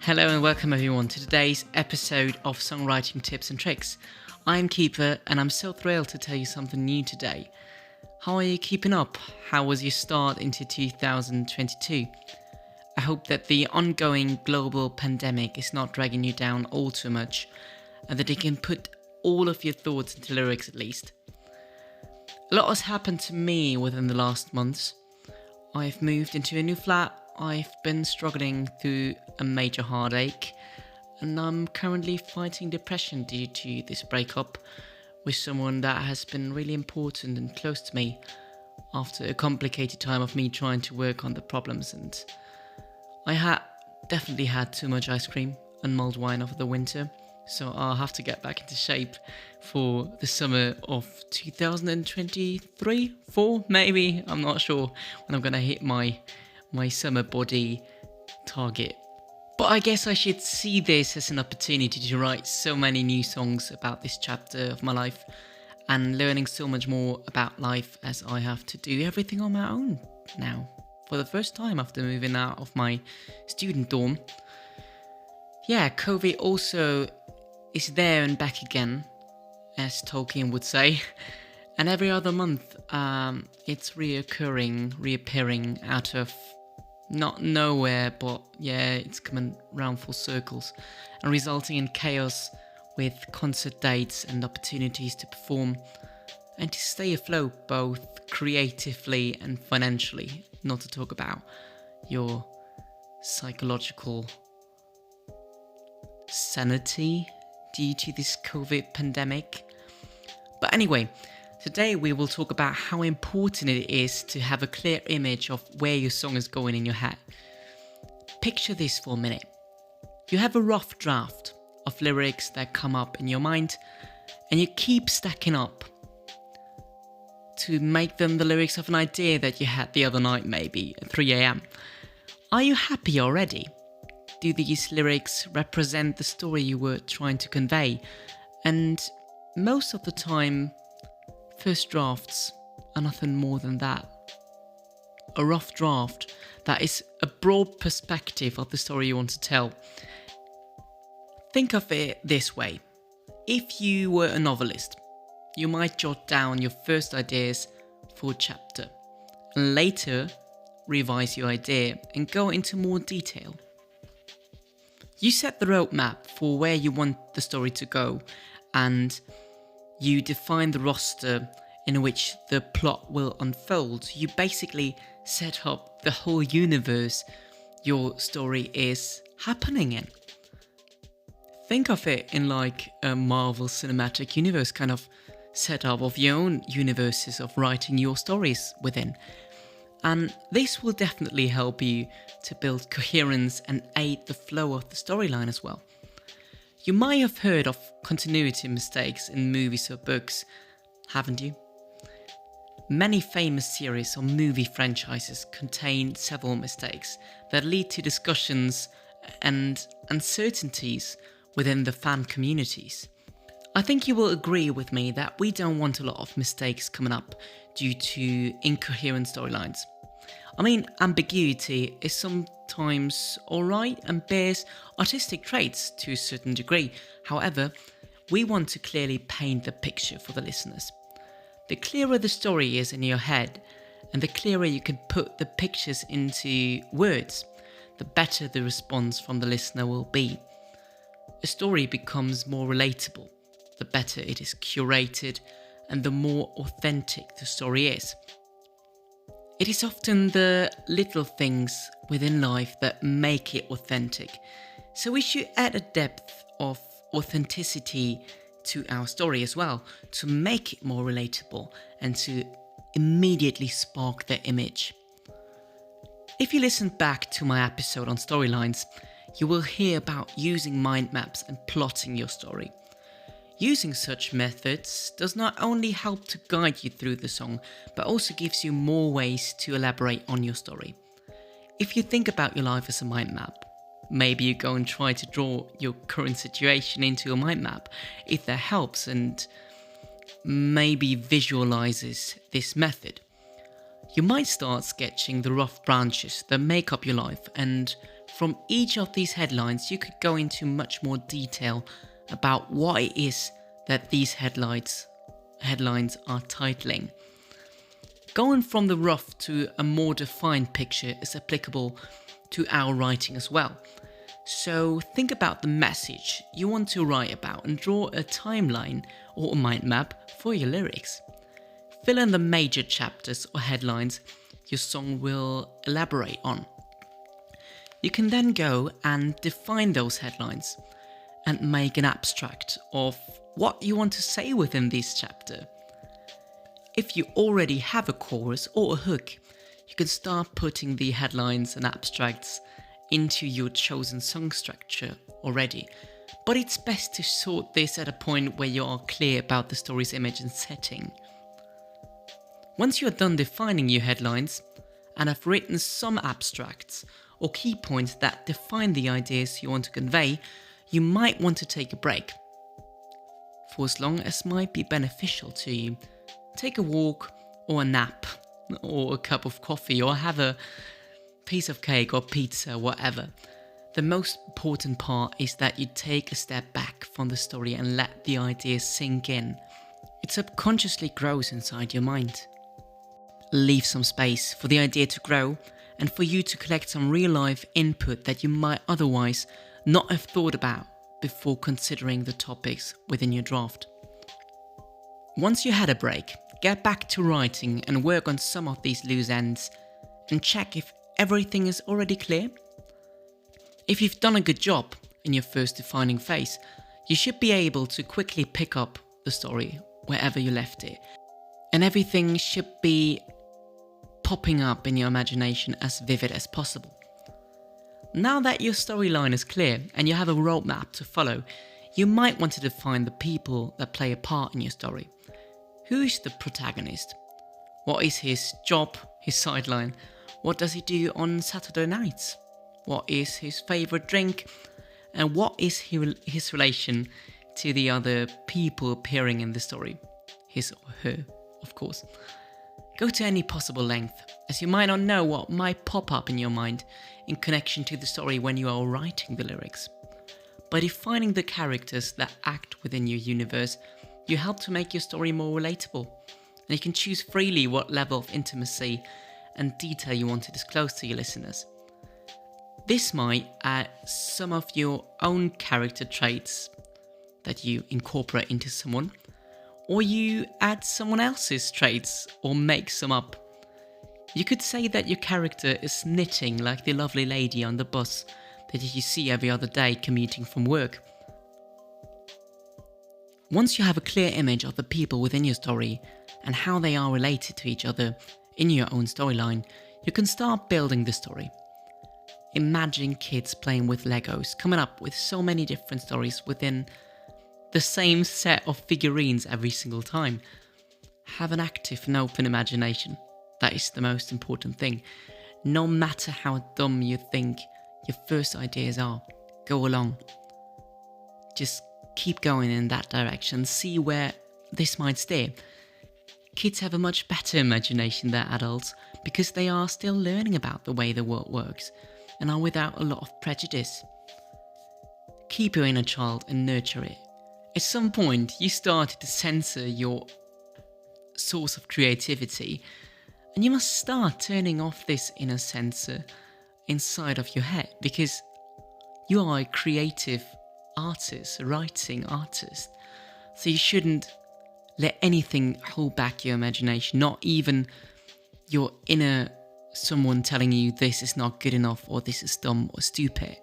Hello and welcome everyone to today's episode of Songwriting Tips and Tricks. I'm Kieper and I'm so thrilled to tell you something new today. How are you keeping up? How was your start into 2022? I hope that the ongoing global pandemic is not dragging you down all too much and that you can put all of your thoughts into lyrics at least. A lot has happened to me within the last months. I've moved into a new flat, I've been struggling through a major heartache, and I'm currently fighting depression due to this breakup with someone that has been really important and close to me after a complicated time of me trying to work on the problems. And I definitely had too much ice cream and mulled wine over the winter, so I'll have to get back into shape for the summer of 2023, 4 maybe, I'm not sure when I'm gonna hit my summer body target. But I guess I should see this as an opportunity to write so many new songs about this chapter of my life and learning so much more about life as I have to do everything on my own now for the first time after moving out of my student dorm. Yeah, COVID also is there and back again, as Tolkien would say. And every other month, it's reappearing out of not nowhere, but yeah, it's coming round full circles and resulting in chaos with concert dates and opportunities to perform and to stay afloat both creatively and financially, not to talk about your psychological sanity due to this COVID pandemic. But anyway, today we will talk about how important it is to have a clear image of where your song is going in your head. Picture this for a minute. You have a rough draft of lyrics that come up in your mind and you keep stacking up to make them the lyrics of an idea that you had the other night, maybe at 3 a.m. Are you happy already? Do these lyrics represent the story you were trying to convey? And most of the time, first drafts are nothing more than that. A rough draft that is a broad perspective of the story you want to tell. Think of it this way. If you were a novelist, you might jot down your first ideas for a chapter and later revise your idea and go into more detail. You set the roadmap for where you want the story to go and you define the roster in which the plot will unfold. You basically set up the whole universe your story is happening in. Think of it in like a Marvel Cinematic Universe kind of setup of your own universes of writing your stories within. And this will definitely help you to build coherence and aid the flow of the storyline as well. You might have heard of continuity mistakes in movies or books, haven't you? Many famous series or movie franchises contain several mistakes that lead to discussions and uncertainties within the fan communities. I think you will agree with me that we don't want a lot of mistakes coming up due to incoherent storylines. I mean, ambiguity is sometimes alright and bears artistic traits to a certain degree. However, we want to clearly paint the picture for the listeners. The clearer the story is in your head, and the clearer you can put the pictures into words, the better the response from the listener will be. A story becomes more relatable, the better it is curated, and the more authentic the story is. It is often the little things within life that make it authentic, so we should add a depth of authenticity to our story as well to make it more relatable and to immediately spark the image. If you listen back to my episode on storylines, you will hear about using mind maps and plotting your story. Using such methods does not only help to guide you through the song, but also gives you more ways to elaborate on your story. If you think about your life as a mind map, maybe you go and try to draw your current situation into a mind map, if that helps, and maybe visualizes this method. You might start sketching the rough branches that make up your life and From each of these headlines, you could go into much more detail about what it is that these headlines are titling. Going from the rough to a more defined picture is applicable to our writing as well. So think about the message you want to write about and draw a timeline or a mind map for your lyrics. Fill in the major chapters or headlines your song will elaborate on. You can then go and define those headlines and make an abstract of what you want to say within this chapter. If you already have a chorus or a hook, you can start putting the headlines and abstracts into your chosen song structure already. But it's best to sort this at a point where you are clear about the story's image and setting. Once you are done defining your headlines and have written some abstracts or key points that define the ideas you want to convey, you might want to take a break. For as long as might be beneficial to you, take a walk or a nap or a cup of coffee or have a piece of cake or pizza, whatever. The most important part is that you take a step back from the story and let the ideas sink in. It subconsciously grows inside your mind. Leave some space for the idea to grow and for you to collect some real-life input that you might otherwise not have thought about before considering the topics within your draft. Once you had a break, get back to writing and work on some of these loose ends and check if everything is already clear. If you've done a good job in your first defining phase, you should be able to quickly pick up the story wherever you left it, and everything should be popping up in your imagination as vivid as possible. Now that your storyline is clear and you have a roadmap to follow, you might want to define the people that play a part in your story. Who is the protagonist? What is his job, his sideline? What does he do on Saturday nights? What is his favourite drink? And what is his relation to the other people appearing in the story? His or her, of course. Go to any possible length, as you might not know what might pop up in your mind in connection to the story when you are writing the lyrics. By defining the characters that act within your universe, you help to make your story more relatable, and you can choose freely what level of intimacy and detail you want to disclose to your listeners. This might add some of your own character traits that you incorporate into someone, or you add someone else's traits or make some up. You could say that your character is knitting like the lovely lady on the bus that you see every other day commuting from work. Once you have a clear image of the people within your story and how they are related to each other in your own storyline, you can start building the story. Imagine kids playing with Legos, coming up with so many different stories within the same set of figurines every single time. Have an active and open imagination. That is the most important thing. No matter how dumb you think your first ideas are, go along. Just keep going in that direction, see where this might steer. Kids have a much better imagination than adults because they are still learning about the way the world works and are without a lot of prejudice. Keep your inner child and nurture it. At some point, you started to censor your source of creativity, and you must start turning off this inner censor inside of your head, because you are a creative artist, a writing artist. So you shouldn't let anything hold back your imagination, not even your inner someone telling you this is not good enough or this is dumb or stupid.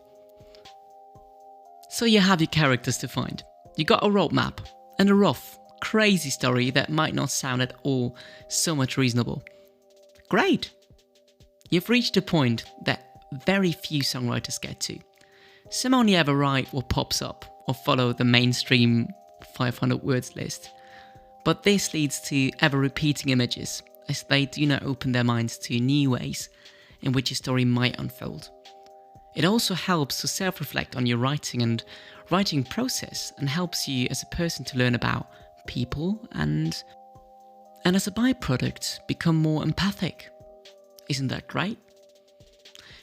So you have your characters defined. You got a roadmap and a rough, crazy story that might not sound at all so much reasonable. Great! You've reached a point that very few songwriters get to. Some only ever write what pops up or follow the mainstream 500 words list. But this leads to ever-repeating images, as they do not open their minds to new ways in which a story might unfold. It also helps to self-reflect on your writing and writing process and helps you as a person to learn about people and as a byproduct become more empathic. Isn't that great?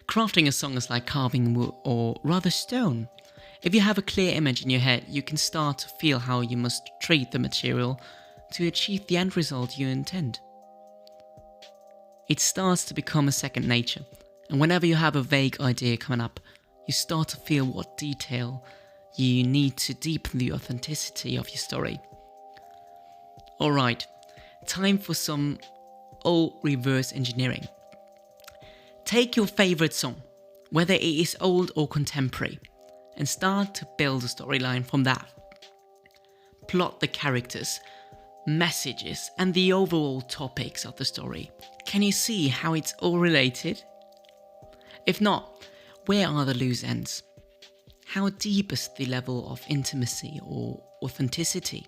Crafting a song is like carving wood or rather stone. If you have a clear image in your head, you can start to feel how you must treat the material to achieve the end result you intend. It starts to become a second nature, and whenever you have a vague idea coming up, you start to feel what detail you need to deepen the authenticity of your story. Alright, time for some old reverse engineering. Take your favourite song, whether it is old or contemporary, and start to build a storyline from that. Plot the characters, messages, and the overall topics of the story. Can you see how it's all related? If not, where are the loose ends? How deep is the level of intimacy or authenticity?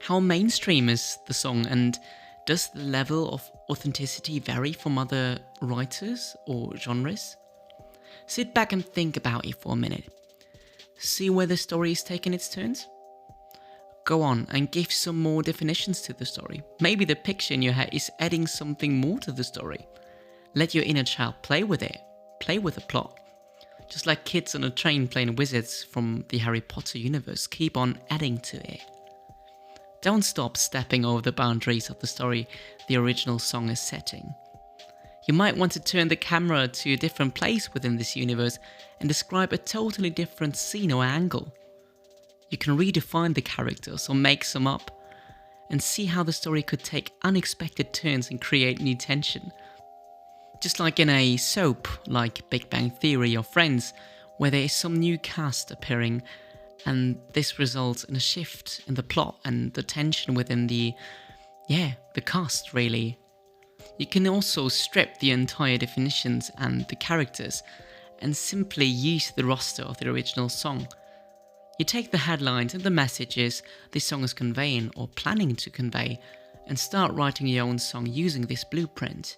How mainstream is the song, and does the level of authenticity vary from other writers or genres? Sit back and think about it for a minute. See where the story is taking its turns? Go on and give some more definitions to the story. Maybe the picture in your head is adding something more to the story. Let your inner child play with it. Play with the plot. Just like kids on a train playing wizards from the Harry Potter universe, keep on adding to it. Don't stop stepping over the boundaries of the story the original song is setting. You might want to turn the camera to a different place within this universe and describe a totally different scene or angle. You can redefine the characters or make some up and see how the story could take unexpected turns and create new tension. Just like in a soap like Big Bang Theory or Friends, where there is some new cast appearing and this results in a shift in the plot and the tension within the cast really. You can also strip the entire definitions and the characters and simply use the roster of the original song. You take the headlines and the messages this song is conveying or planning to convey and start writing your own song using this blueprint.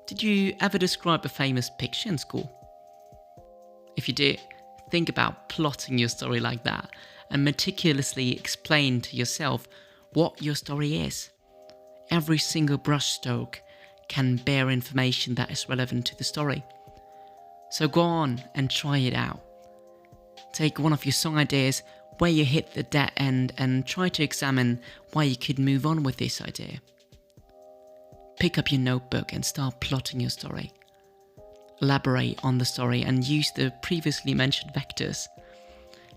Did you ever describe a famous picture in school? If you did, think about plotting your story like that and meticulously explain to yourself what your story is. Every single brushstroke can bear information that is relevant to the story. So go on and try it out. Take one of your song ideas where you hit the dead end and try to examine why you could move on with this idea. Pick up your notebook and start plotting your story. Elaborate on the story and use the previously mentioned vectors.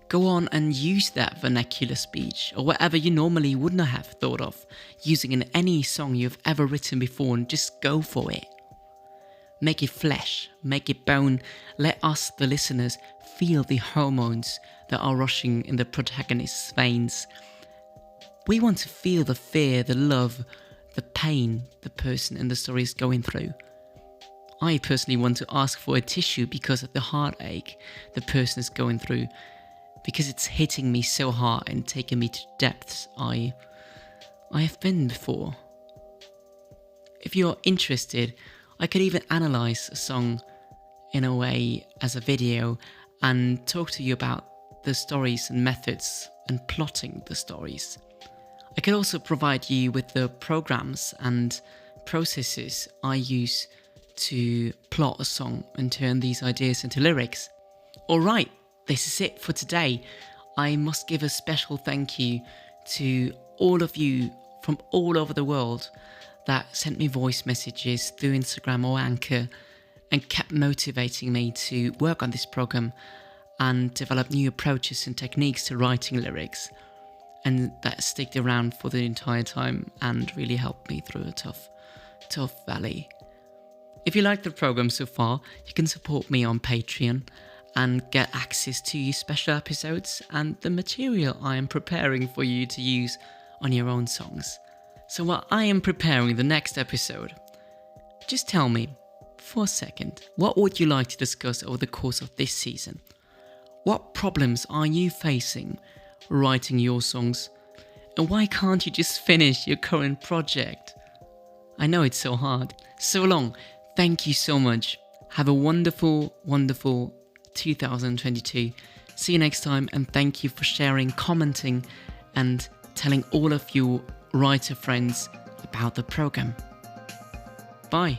Go on and use that vernacular speech or whatever you normally would not have thought of using in any song you've ever written before, and just go for it. Make it flesh, make it bone, let us, the listeners, feel the hormones that are rushing in the protagonist's veins. We want to feel the fear, the love, the pain the person in the story is going through. I personally want to ask for a tissue because of the heartache the person is going through, because it's hitting me so hard and taking me to depths I have been before. If you're interested, I could even analyze a song in a way as a video and talk to you about the stories and methods and plotting the stories. I could also provide you with the programs and processes I use to plot a song and turn these ideas into lyrics. Alright, this is it for today. I must give a special thank you to all of you from all over the world that sent me voice messages through Instagram or Anchor and kept motivating me to work on this program and develop new approaches and techniques to writing lyrics, and that sticked around for the entire time and really helped me through a tough valley. If you like the program so far, you can support me on Patreon and get access to special episodes and the material I am preparing for you to use on your own songs. So while I am preparing the next episode, just tell me, for a second, what would you like to discuss over the course of this season? What problems are you facing writing your songs? And why can't you just finish your current project? I know it's so hard. So long. Thank you so much. Have a wonderful, wonderful 2022. See you next time, and thank you for sharing, commenting, and telling all of your writer friends about the program. Bye.